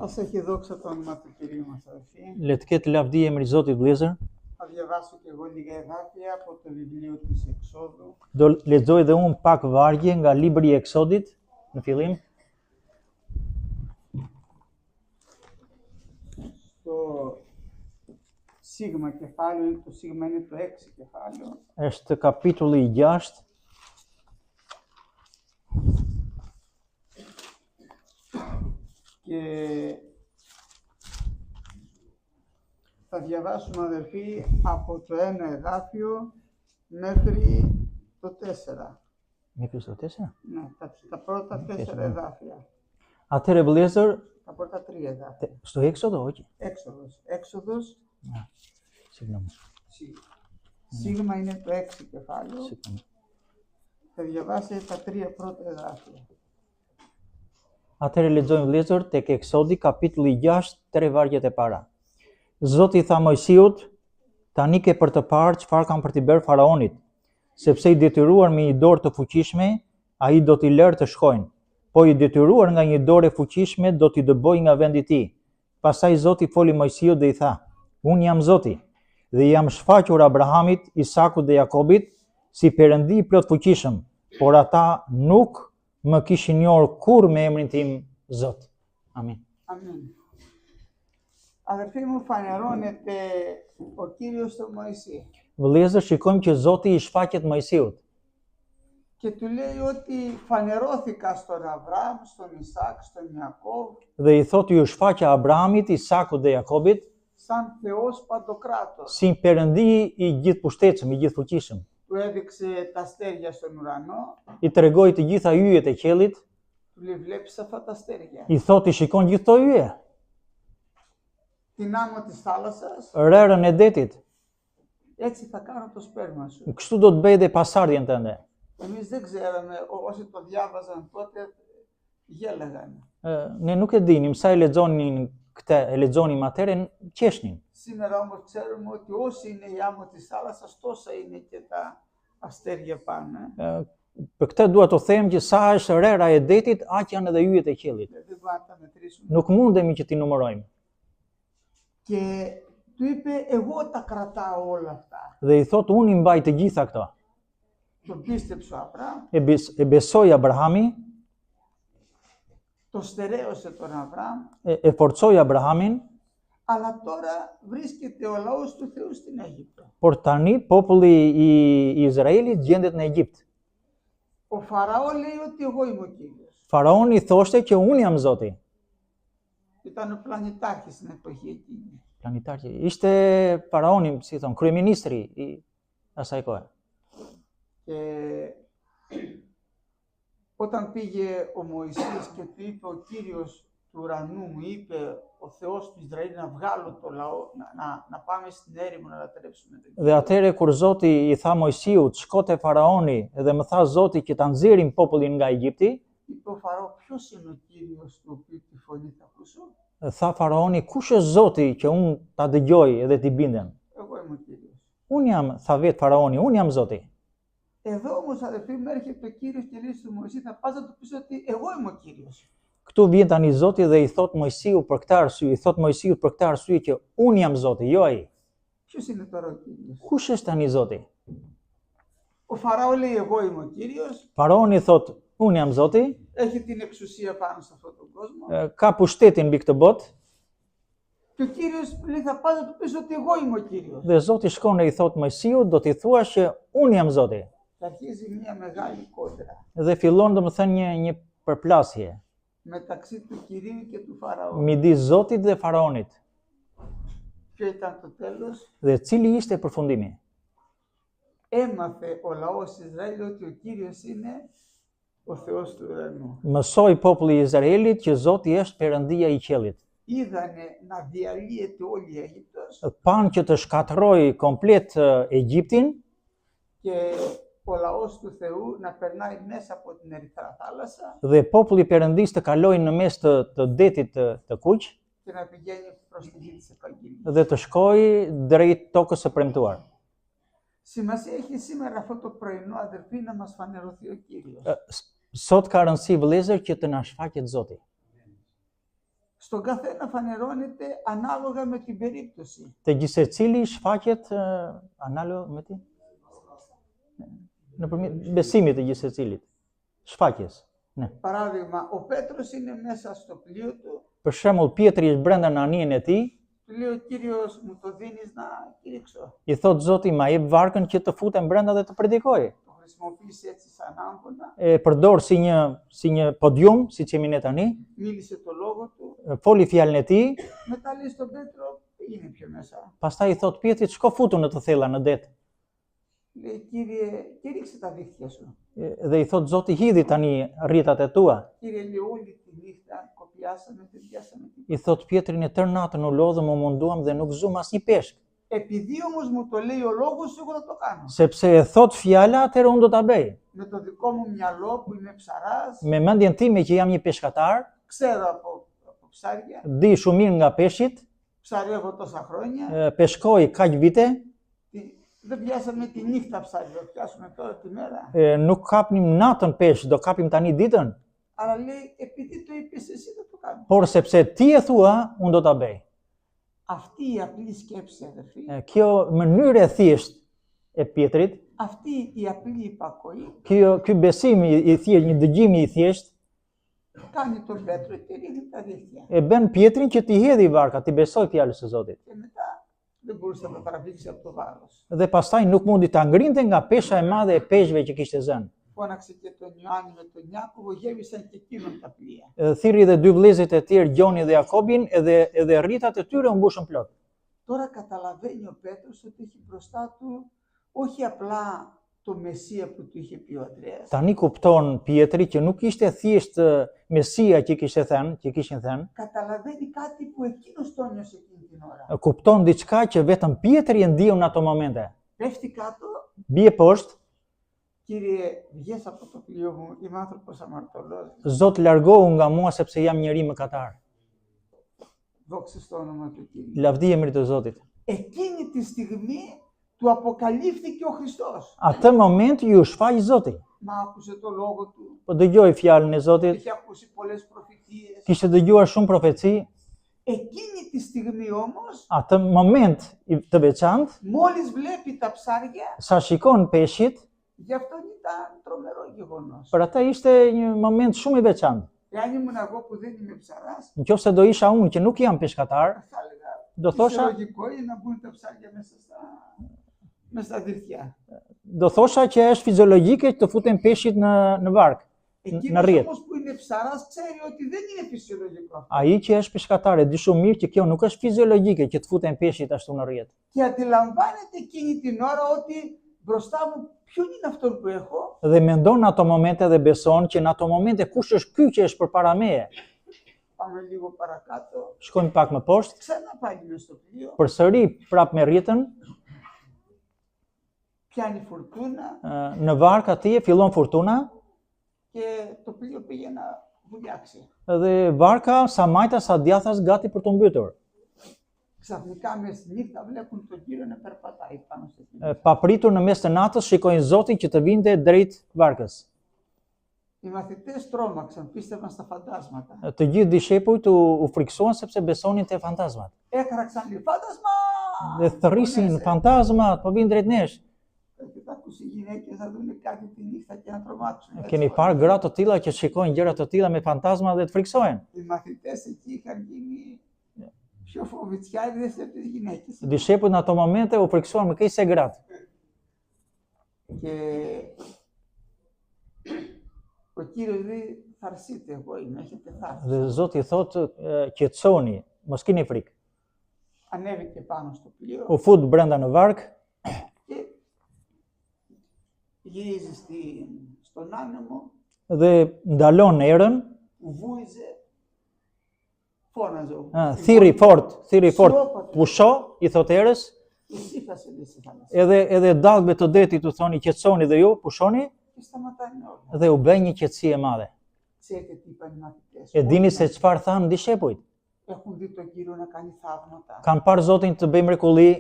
Ας έχει δόξα το όνομα του Κυρίου μας, αδελφοί. Le të ketë lavdi emri i Zotit vëllezër. Θα διαβάσω και εγώ λίγα εδάφια από το βιβλίο της Εξόδου. Do lexoj edhe unë pak vargje nga libri i Eksodit në fillim. Στο σίγμα κεφάλαιο, το σίγμα είναι το 6 κεφάλαιο. Është kapitulli i 6. Και θα διαβάσουμε, αδελφοί, από το 1 εδάφιο μέχρι το 4. Μέχρι το 4? Ναι, τα πρώτα 4 εδάφια. Atëherë vëllezër, Τα πρώτα 3 εδάφια. στο Έξοδο, όχι. Έξοδος. Συγγνώμη. Σίγμα είναι το 6 κεφάλαιο. Συγγνώμη. Θα διαβάσετε τα 3 πρώτα εδάφια. Atëherë lexojmë vëllezër tek Eksodi kapitulli 6, 3 vargjet e para. Zoti i tha Mojsiut, tani ke për të parë çfarë kam për t'i bërë faraonit, sepse i detyruar me një dorë të fuqishme, ai do t'i lërë të shkojnë, po i detyruar nga një dorë e fuqishme do t'i dëboj nga vendi i tij. Pastaj Zoti foli Mojsiut dhe i tha: Unë jam Zoti, dhe jam shfaqur Abrahamit, Isakut dhe Jakobit si perëndi i plot fuqishëm, por ata nuk më kishin njohur kurrë me emrin tim Zot. Amin. Αμήν. Αδερφοί μου, φανερώνεται ο Κύριος στον Μωυσή Vëllezër, shikojmë që Zoti i shfaqet Mojsiut και του λέει ότι φανερώθηκα στον Αβραάμ, στον Ισάκ, στον Ιακώβ dhe i thotë ju shfaqja Abrahamit, Isakut dhe Jakobit σαν Θεός Παντοκράτορ. si perëndi i gjithëpushtetshëm, i gjithfuqishëm. Του έδειξε τα αστέρια στον ουρανό, I tregoi të gjitha yjet e qiellit, του λέει βλέπεις αυτά τα αστέρια. i thotë i shikon gjithë këto yje, Την άμμο της θάλασσας, rerën e detit. έτσι θα κάνω το σπέρμα σου. Kështu do të bëj dhe pasardhjen tënde. Εμείς δεν ξέραμε, όσοι το διάβαζαν τότε γέλαγαν. Ne nuk e dinim, sa e lexonin këtë, e lexonim atëherë qeshnin. Σήμερα όμως ξέρουμε ότι όσοι είναι η άμμο της θάλασσας, τόσα είναι και τα αστέρια πάνω. Për këtë dua të them që sa është rera e detit, aq janë edhe yjet e qiellit. Δεν μπορούμε να τα μετρήσουμε. Nuk mundemi që t'i numërojmë. Και του είπε, εγώ τα κρατάω όλα αυτά. Dhe i thotë unë i mbaj të gjitha këto. Τον πίστεψε ο Αβραάμ, E besoi Abrahami, το στερέωσε τον Αβραάμ, e forcoi Abrahamin, αλλά τώρα βρίσκεται ο λαός του Θεού στην Αίγυπτο. por tani populli i Izraelit gjendet në Egjipt. Ο Φαραώ λέει ότι εγώ είμαι ο Κύριος. Faraoni thoshte që unë jam Zoti. Ήταν ο πλανητάρχης στην εποχή εκείνη. Planitarqi. Ishte faraoni, si thon, kryeministri i asaj kohe. Και όταν πήγε ο Μωυσής και του είπε ο Κύριος του ουρανού, μου είπε ο Θεός του Ισραήλ να βγάλω το λαό, να πάμε στην έρημο να λατρεύσουμε τον Κύριο. Dhe atëherë kur Zoti i tha Mojsiut, shko te faraoni dhe më tha Zoti që ta nxjerrim popullin nga Egjipti, Είπε ο Φαραώ, ποιος είναι ο Κύριος του οποίου τη φωνή θα ακούσω? tha faraoni, kush është Zoti që unë ta dëgjoj edhe t'i bindem? Εγώ είμαι ο Κύριος. Unë jam, tha vetë faraoni, unë jam Zoti. Εδώ όμως, αδελφοί μου, έρχεται ο Κύριος και λέει στον Μωυσή, θα πας να του πεις ότι εγώ είμαι ο Κύριος. Këtu vjen tani Zoti dhe i thot Mojsiu për këtë arsye, i thot Mojsiut për këtë arsye që unë jam Zoti, jo ai. Ποιος είναι τώρα ο Κύριος? Kush është tani Zoti? Ο Φαραώ λέει, εγώ είμαι ο Κύριος, Faraoni thot, unë jam Zoti, έχει την εξουσία πάνω σε αυτόν τον κόσμο. ka pushtetin mbi këtë botë, Και ο Κύριος λέει, θα πας να του πεις ότι εγώ είμαι ο Κύριος. dhe Zoti shkon dhe i thot Mojsiut, do t'i thuash që unë jam Zoti. Θα αρχίζει μια μεγάλη κόντρα Dhe fillon domethënë një përplasje μεταξύ του Κυρίου και του Φαραώ. midis Zotit dhe faraonit. Ποιο ήταν το τέλος? Dhe cili ishte përfundimi? Έμαθε ο λαός της Ισραήλ ότι ο Κύριος είναι ο Θεός του ουρανού. Mësoi populli i Izraelit që Zoti është Perëndia i qiellit. Είδανε να διαλύεται όλη η Αίγυπτος Pan që të shkatërroi komplet Egjiptin και ο λαός του Θεού να περνάει μέσα από την Ερυθρά θάλασσα dhe populli i Perëndisë të kalojnë në mes të detit të kuq και να πηγαίνει προς τη γη της Ευαγγελίας. dhe të shkojë drejt tokës së premtuar. Σημασία έχει σήμερα αυτό το πρωινό, αδερφοί, να μας φανερωθεί ο Κύριος. Sot ka rëndësi vëllezër që të na shfaqet Zoti. Στον καθένα φανερώνεται ανάλογα με την περίπτωση. Te gjithsecili shfaqet analogo me ti? Nëpërmjet besimit të gjithsecilit. Shfaqjes. Ne. Παράδειγμα, ο Πέτρος είναι μέσα στο πλοίο του, Për shembull, Pietri është brenda në anijen e tij, του λέει ο Κύριος μου το δίνεις να κηρύξω. i thot Zoti, ma jep varkën që të futem brenda dhe të predikoj. Το χρησιμοποίησε έτσι σαν άμπονα, E përdor si një podium, siç jemi ne tani, μίλησε το λόγο του, foli fjalën e tij, μετά λέει στον Πέτρο, πήγαινε πιο μέσα. pastaj i thot Pietrit, shko futu në të thella në det. Λέει, Κύριε, κήρυξε τα δίχτυα σου. Dhe i thot Zoti, hidhi tani rritat e tua. Κύριε, λέει, όλη τη νύχτα κοπιάσαμε, δεν πιάσαμε τίποτα. I thot Pietri, në tërë natën u lodhëm, u munduam dhe nuk zum asnjë peshk. Επειδή όμως μου το λέει ο λόγος σου, εγώ θα το κάνω. Sepse e thot fjala, atëherë unë do ta bëj. Με το δικό μου μυαλό που είμαι ψαράς, Me mendjen time që jam një peshkatar, ξέρω από ψάρια, di shumë mirë nga peshqit, ψαρεύω τόσα χρόνια. peshkoj kaq vite, Δεν πιάσαμε τη νύχτα ψάρι, θα πιάσουμε τώρα τη μέρα. nuk kapnim natën peshk, do kapim tani ditën. Αλλά λέει, επειδή το είπες εσύ, θα το κάνω. Por sepse ti e thua, unë do ta bëj. Αυτή η απλή σκέψη, αδερφοί, Kjo mënyrë e thjesht e Pietrit, αυτή η απλή υπακοή, ky besim i thjesht, një dëgjim i thjesht, κάνει τον Πέτρο και ρίχνει τα δίχτυα. e bën Pietrin që t'i hedhi varka, t'i besoj fjalës së Zotit. Και μετά δεν μπορούσε να το παραδείξει από το βάρος. Dhe pastaj nuk mundi ta ngrinte nga pesha e madhe e peshqve që kishte zënë. Φώναξε και τον Ιωάννη με τον Ιάκωβο, γέμισαν και εκείνον τα πλοία. Thirrri dhe dy vëllezërit e tjerë, Gjoni dhe Jakobin, edhe rritat e tyre u mbushën plot. Τώρα καταλαβαίνει ο Πέτρος ότι έχει μπροστά του όχι απλά το Μεσσία που του είχε πει ο Ανδρέας. Tani kupton Pietri që nuk ishte thjesht Mesia që kishin thënë. Καταλαβαίνει κάτι που εκείνος το νιώσε εκείνη την ώρα. Kupton diçka që vetëm Pietri e ndiu në ato momente. Πέφτει κάτω, Bie poshtë, Κύριε, βγες από το πλοίο μου, είμαι άνθρωπος αμαρτωλός. Zot largohu nga mua sepse jam njeri mëkatar. Δόξα στο όνομα του Κύριου. Lavdi emrit të Zotit. Εκείνη τη στιγμή του αποκαλύφθηκε ο Χριστός. Atë moment ju shfaq Zoti. Μα άκουσε το λόγο του, Po dëgjoi fjalën e Zotit, είχε ακούσει πολλές προφητείες. kishte dëgjuar shumë profeci. Εκείνη τη στιγμή όμως, Atë moment të veçantë, μόλις βλέπει τα ψάρια, sa shikon peshqit, γι' αυτόν ήταν τρομερό γεγονός. për ata ishte një moment shumë i veçantë. Εάν ήμουν εγώ που δεν είμαι ψαράς, Nëse do isha unë që nuk jam peshkatar, θα έλεγα, do thosha, φυσιολογικό είναι να μπουν τα ψάρια μέσα στα δίχτυα. do thosha që është fiziologjike të futen peshqit në vark, në Εκείνος rrjet. όμως που είναι ψαράς ξέρει ότι δεν είναι φυσιολογικό. Ai që është peshkatar e di shumë mirë që kjo nuk është fiziologjike që të futen peshqit ashtu në rrjet. Και αντιλαμβάνεται εκείνη την ώρα ότι μπροστά μου ποιον είναι αυτόν που έχω. Dhe mendon në ato momente dhe beson që në ato momente kush është ky që është përpara meje. Πάμε λίγο παρακάτω. Shkojmë pak më poshtë, Ξανά πάλι μες στο πλοίο. përsëri prap me rrjetën, Πιάνει φουρτούνα në vark atje fillon furtuna και το πλοίο πήγε να βουλιάξει. dhe varka sa majta sa djathas gati për të mbytur. Ξαφνικά μες στη νύχτα βλέπουν τον Κύριο να περπατάει πάνω στο πλοίο. Papritur në mes të natës shikojnë Zotin që të vinte drejt varkës. Οι μαθητές τρόμαξαν, πίστευαν στα φαντάσματα. Të gjithë dishepujt u friksuan sepse besonin te fantazmat. Έκραξαν οι φάντασμα! Dhe thërrisin fantazmat, po vinë drejt nesh. Και θα ακούσει οι γυναίκες να δουν κάτι τη νύχτα και να τρομάξουν. Keni parë gra të tilla që shikojnë gjëra të tilla me fantazma dhe të friksohen. Οι μαθητές εκεί είχαν γίνει πιο φοβητσιάριδες από τις γυναίκες. Dishepujt në ato momente u friksuan më keq se gratë. Και ο Κύριος λέει, θαρσείτε, εγώ είμαι, έχετε θάρρος. Dhe Zoti thotë, qetësoni, mos keni frikë. Ανέβηκε πάνω στο πλοίο U fut brenda në vark και γυρίζει στον άνεμο dhe ndalon erën, που βούιζε, φώναζε. thirri fort, pusho, i thot erës, Ησύχασε, λέει στη θάλασσα. edhe dallëve të detit u thoni qetësoni dhe ju, pushoni, Και σταματάνε όλα. dhe u bë një qetësi e madhe. Ξέρετε τι είπαν οι μαθητές. E dini se çfarë thanë dishepujt? Έχουν δει τον Κύριο να κάνει θαύματα. Kanë parë Zotin të bëjë mrekulli,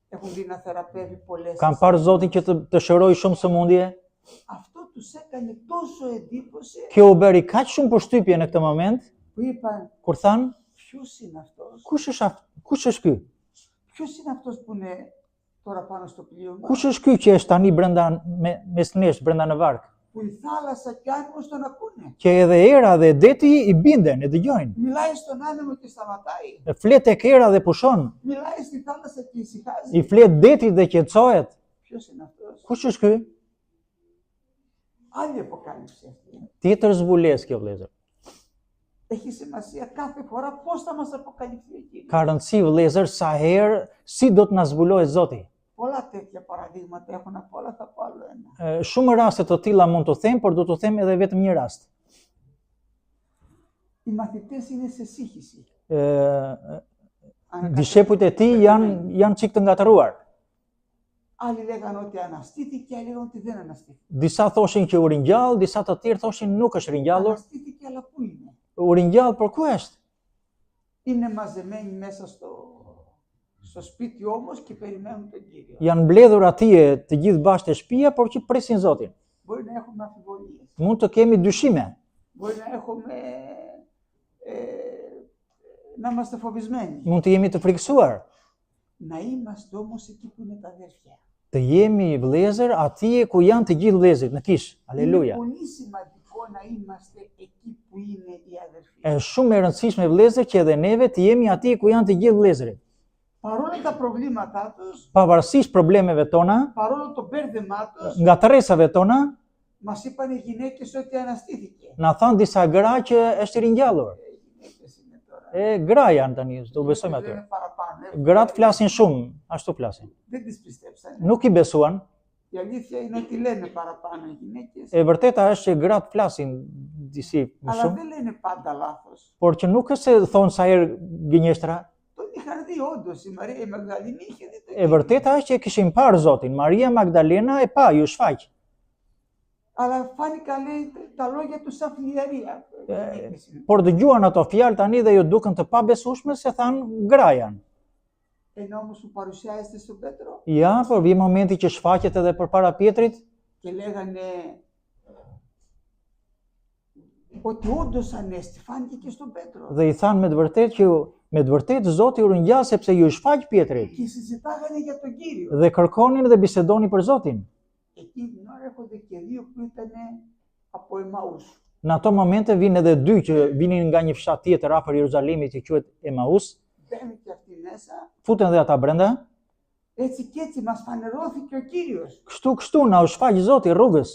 Έχουν δει να θεραπεύει πολλές. kanë parë Zotin që të shëroi shumë sëmundje. Αυτό τους έκανε τόσο εντύπωση Kjo u bëri kaq shumë përshtypje në këtë moment, που είπαν kur thanë, Ποιος είναι αυτός? Kush është ky? Ποιος είναι αυτός που είναι τώρα πάνω στο πλοίο μας? Kush është ky që është tani brenda mes nesh, brenda në vark? Που η θάλασσα και άνεμος τον ακούνε. Që edhe era dhe deti i binden, e dëgjojnë. Μιλάει στον άνεμο και σταματάει. Flet tek era dhe pushon. Μιλάει στη θάλασσα και ησυχάζει. I flet detit dhe qetësohet. Ποιος είναι αυτός? Kush është ky? Άλλη αποκάλυψη αυτή. Tjetër zbulesë kjo vëllezër. Έχει σημασία κάθε φορά πώς θα μας αποκαλυφθεί ο Κύριος. Ka rëndësi vëllezër sa herë si do të na zbulojë Zoti. Πολλά τέτοια παραδείγματα έχουν απ' όλα, θα πω άλλο ένα. Shumë raste të tilla mund të them, por do të them edhe vetëm një rast. Οι μαθητές είναι σε σύγχυση. Dishepujt e tij janë çik të ngatëruar. Άλλοι λέγανε ότι αναστήθηκε, άλλοι λέγανε ότι δεν αναστήθηκε. Disa thoshin që u ringjall, disa të tjerë thoshin nuk është ringjallur. Αναστήθηκε, αλλά πού είναι? U ringjall, por ku është? Είναι μαζεμένοι μέσα στο σπίτι όμως και περιμένουν τον Κύριο. Janë mbledhur atje të gjithë bashkë te shtëpia, por që presin Zotin. Μπορεί να έχουμε αμφιβολίες. Mund të kemi dyshime, Μπορεί να έχουμε να είμαστε φοβισμένοι. mund të jemi të frikësuar. Να είμαστε όμως εκεί που είναι τα αδέρφια. Të jemi vëllezër atje ku janë të gjithë vëllezërit në kish. Είναι Aleluja. πολύ σημαντικό να είμαστε εκεί που είναι οι αδερφοί. Është shumë e rëndësishme vëllezër që edhe neve të jemi atje ku janë të gjithë vëllezërit. Παρόλα τα προβλήματά τους, Pavarësisht problemeve tona, παρόλο το μπέρδεμά τους, nga tërresave tona, μας είπαν οι γυναίκες ότι αναστήθηκε. na thanë disa gra që është i ringjallur. Οι γυναίκες είναι τώρα. Gra janë tani, do besojmë aty. Λένε παραπάνω. Gratë flasin shumë, ashtu flasin. Δεν τις πιστέψανε. Nuk i besuan. Η αλήθεια είναι ότι λένε παραπάνω οι γυναίκες, E vërteta është që gratë flasin disi më αλλά shumë, δεν λένε πάντα λάθος. por që nuk është se thonë sa herë gënjeshtra. Τον είχαν δει όντως, η Μαρία η Μαγδαληνή είχε δει τον E vërteta është që e kishin parë Zotin. Maria Magdalena e pa, ju shfaq. Αλλά φάνηκαν, λέει, τα λόγια του σαν φλιαρία. Por dëgjuan ato fjalë tani dhe ju duken të pabesueshme se thanë gra janë. Ενώ όμως που παρουσιάζεται στον Πέτρο Ja, por vjen momenti që shfaqet edhe përpara Pietrit και λέγανε ότι όντως ανέστη, φάνηκε και στον Πέτρο. dhe i thanë me të vërtetë Zoti u ringjall sepse ju shfaq Pietrit Και συζητάγανε για τον Κύριο. dhe kërkonin dhe bisedonin për Zotin. Εκείνη την ώρα έρχονται και δύο που ήταν από Εμαούς. Në ato momente vinë edhe dy që vinin nga një fshat tjetër afër Jeruzalemit që quhet Emaus, Μπαίνουν και αυτοί μέσα. futen dhe ata brenda. Έτσι και έτσι μας φανερώθηκε ο Κύριος. Kështu na u shfaq Zoti rrugës.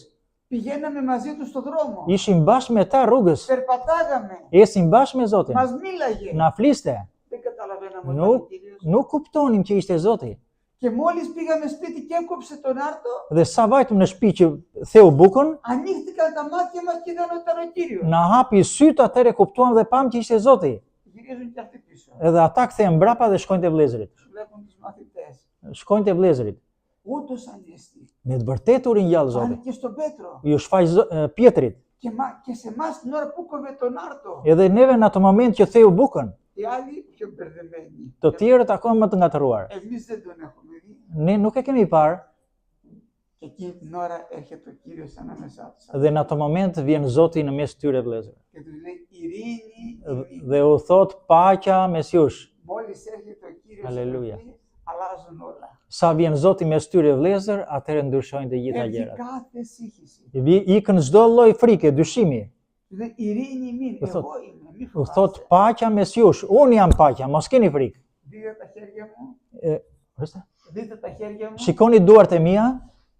Πηγαίναμε μαζί του στον δρόμο. Ishim bashkë me ta rrugës. Περπατάγαμε. Esim bashkë me Zotin. Μας μίλαγε. Na fliste. Δεν καταλαβαίναμε ότι ήταν ο Κύριος. Nuk kuptonim që ishte Zoti. Και μόλις πήγαμε σπίτι και έκοψε τον άρτο, Dhe sa vajtëm në shtëpi që theu bukën, ανοίχτηκαν τα μάτια μας και είδαν ότι ήταν ο Κύριος. na hapi sytë atëre kuptuam dhe pam që ishte Zoti. Γυρίζουν και αυτοί πίσω. Edhe ata kthehen mbrapa dhe shkojnë te vëllezërit. Βλέπουν τους μαθητές. Shkojnë te vëllezërit. Όντως ανέστη. Me të vërtetë u ringjall Zoti. Πάνε και στον Πέτρο. Ju shfaq Pietrit. Και σε εμάς την ώρα που κόβε τον άρτο. Edhe neve në atë moment që theu bukën, Οι άλλοι πιο μπερδεμένοι. të tjerët akoma më të ngatëruar. Εμείς δεν τον έχουμε δει. Ne nuk e kemi parë Και εκείνη την ώρα έρχεται ο Κύριος ανάμεσά τους. dhe në atë moment vjen Zoti në mes tyre vëllezër. Και τους λέει ειρήνη, ειρήνη. Dhe u thot paqja mes jush. Μόλις έρχεται ο Κύριος Αλληλούια. εκεί, αλλάζουν όλα. Sa vjen Zoti mes tyre vëllezër, atëherë ndryshojnë të gjitha Έρχεται gjërat. κάθε σύγχυση. Ikën çdo lloj frike, dyshimi. Του λέει ειρήνη μην, Του εγώ είμαι, μη U thot φοβάσαι. paqja mes jush. Unë jam paqja, mos keni frikë. Δείτε τα χέρια μου, Vërste? δείτε τα χέρια μου, Shikoni duart e mia,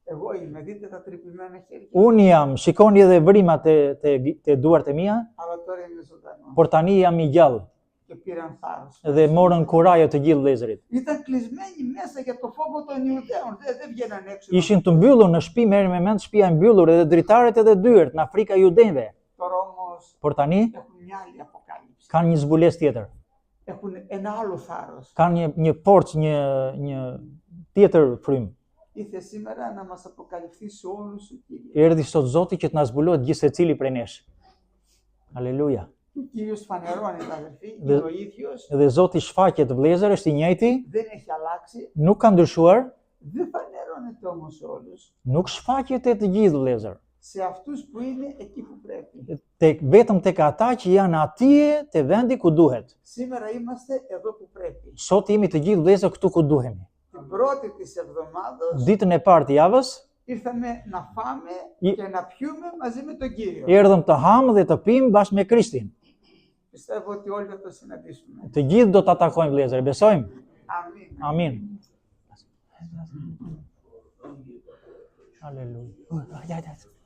εγώ είμαι, δείτε τα τρυπημένα χέρια. unë jam. Shikoni edhe vrimat te duart e mia, Αλλά τώρα είμαι ζωντανό. por tani jam i gjallë. Και πήραν θάρρος. Dhe morën kurajo të gjithë vëllezërit. Ήταν κλεισμένοι μέσα για το φόβο των Ιουδαίων. Δεν βγαίναν έξω. Ishin të mbyllur në shtëpi, merri me mend shtëpia e mbyllur edhe dritarët edhe dyert, në frika judenve. Τώρα όμως Por tani έχουν μια άλλη αποκάλυψη. kanë një zbulesë tjetër. Έχουν ένα άλλο θάρρος. Kanë një porcë, një tjetër frym. Ήρθε σήμερα να μας αποκαλυφθεί σε όλους ο Κύριος. Erdhi sot Zoti që të na zbulohet gjithë secili prej nesh. Aleluja. Ο Κύριος φανερώνεται, αδελφοί, είναι ο ίδιος, Dhe Zoti shfaqet vëllezër, është i njëjti, δεν έχει αλλάξει. nuk ka ndryshuar, Δεν φανερώνεται όμως σε όλους. nuk shfaqet e të gjithë vëllezër. σε αυτούς που είναι εκεί που πρέπει. Vetëm tek ata që janë atje te vendi ku duhet. Σήμερα είμαστε εδώ που πρέπει. Sot jemi të gjithë vëllezër këtu ku duhemi. Την πρώτη της εβδομάδας Ditën e parë të javës ήρθαμε να φάμε και να πιούμε μαζί με τον Κύριο. erdhëm të hamë dhe të pimë bashkë me Krishtin. Πιστεύω ότι όλοι θα το συναντήσουμε. Të gjithë do ta takojmë vëllezër, besojmë. Αμήν. Amin. Halleluja.